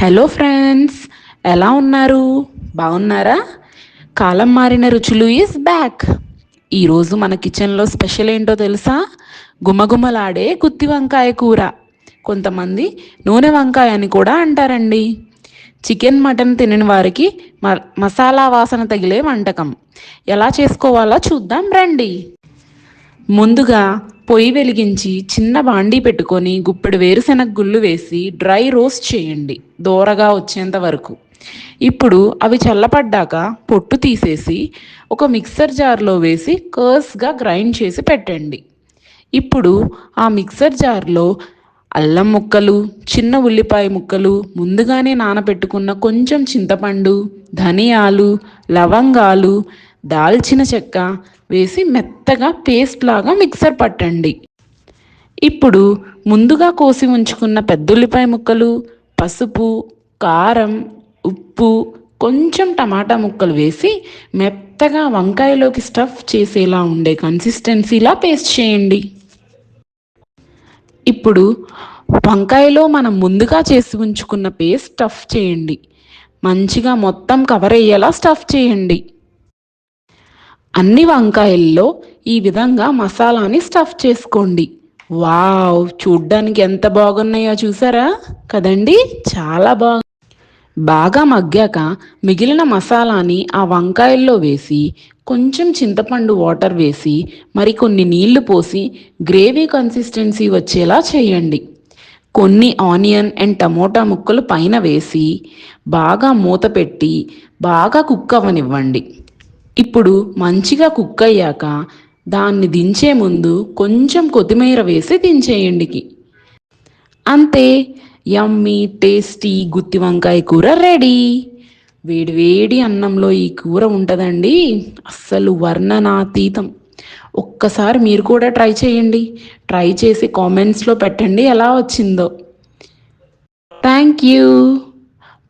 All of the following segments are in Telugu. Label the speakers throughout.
Speaker 1: హలో ఫ్రెండ్స్, ఎలా ఉన్నారు? బాగున్నారా? కాలం మారిన రుచులు ఈజ్ బ్యాక్. ఈరోజు మన కిచెన్లో స్పెషల్ ఏంటో తెలుసా? గుమగుమలాడే గుత్తి వంకాయ కూర. కొంతమంది నూనె వంకాయ అని కూడా అంటారండి. చికెన్ మటన్ తినని వారికి మసాలా వాసన తగిలే వంటకం. ఎలా చేసుకోవాలో చూద్దాం రండి. ముందుగా పొయ్యి వెలిగించి చిన్న బాండీ పెట్టుకొని గుప్పెడు వేరుశెనగ గుళ్ళు వేసి డ్రై రోస్ట్ చేయండి దోరగా వచ్చేంత వరకు. ఇప్పుడు అవి చల్లపడ్డాక పొట్టు తీసేసి ఒక మిక్సర్ జార్లో వేసి కర్స్గా గ్రైండ్ చేసి పెట్టండి. ఇప్పుడు ఆ మిక్సర్ జార్లో అల్లం ముక్కలు, చిన్న ఉల్లిపాయ ముక్కలు, ముందుగానే నానబెట్టుకున్న కొంచెం చింతపండు, ధనియాలు, లవంగాలు, దాల్చిన చెక్క వేసి మెత్తగా పేస్ట్ లాగా మిక్సర్ పట్టండి. ఇప్పుడు ముందుగా కోసి ఉంచుకున్న పెద్దుల్లిపాయ ముక్కలు, పసుపు, కారం, ఉప్పు, కొంచెం టమాటా ముక్కలు వేసి మెత్తగా వంకాయలోకి స్టఫ్ చేసేలా ఉండే కన్సిస్టెన్సీలా పేస్ట్ చేయండి. ఇప్పుడు వంకాయలో మనం ముందుగా చేసి ఉంచుకున్న పేస్ట్ స్టఫ్ చేయండి. మంచిగా మొత్తం కవర్ అయ్యేలా స్టఫ్ చేయండి. అన్ని వంకాయల్లో ఈ విధంగా మసాలాని స్టఫ్ చేసుకోండి. వావ్, చూడ్డానికి ఎంత బాగున్నాయో చూసారా కదండి? చాలా బాగా మగ్గాక మిగిలిన మసాలాని ఆ వంకాయల్లో వేసి కొంచెం చింతపండు వాటర్ వేసి మరికొన్ని నీళ్లు పోసి గ్రేవీ కన్సిస్టెన్సీ వచ్చేలా చేయండి. కొన్ని ఆనియన్ అండ్ టమోటా ముక్కలు పైన వేసి బాగా మూత పెట్టి బాగా కుక్ అవ్వనివ్వండి. ఇప్పుడు మంచిగా కుక్ అయ్యాక దాన్ని దించే ముందు కొంచెం కొత్తిమీర వేసి దించేయండి. అంతే, యమ్మీ టేస్టీ గుత్తి వంకాయ కూర రెడీ. వేడి వేడి అన్నంలో ఈ కూర ఉంటుందండి, అస్సలు వర్ణనాతీతం. ఒక్కసారి మీరు కూడా ట్రై చేయండి. ట్రై చేసి కామెంట్స్లో పెట్టండి ఎలా వచ్చిందో. Thank you.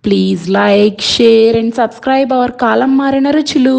Speaker 1: Please like, share and subscribe our కాలం మారిన రుచులు.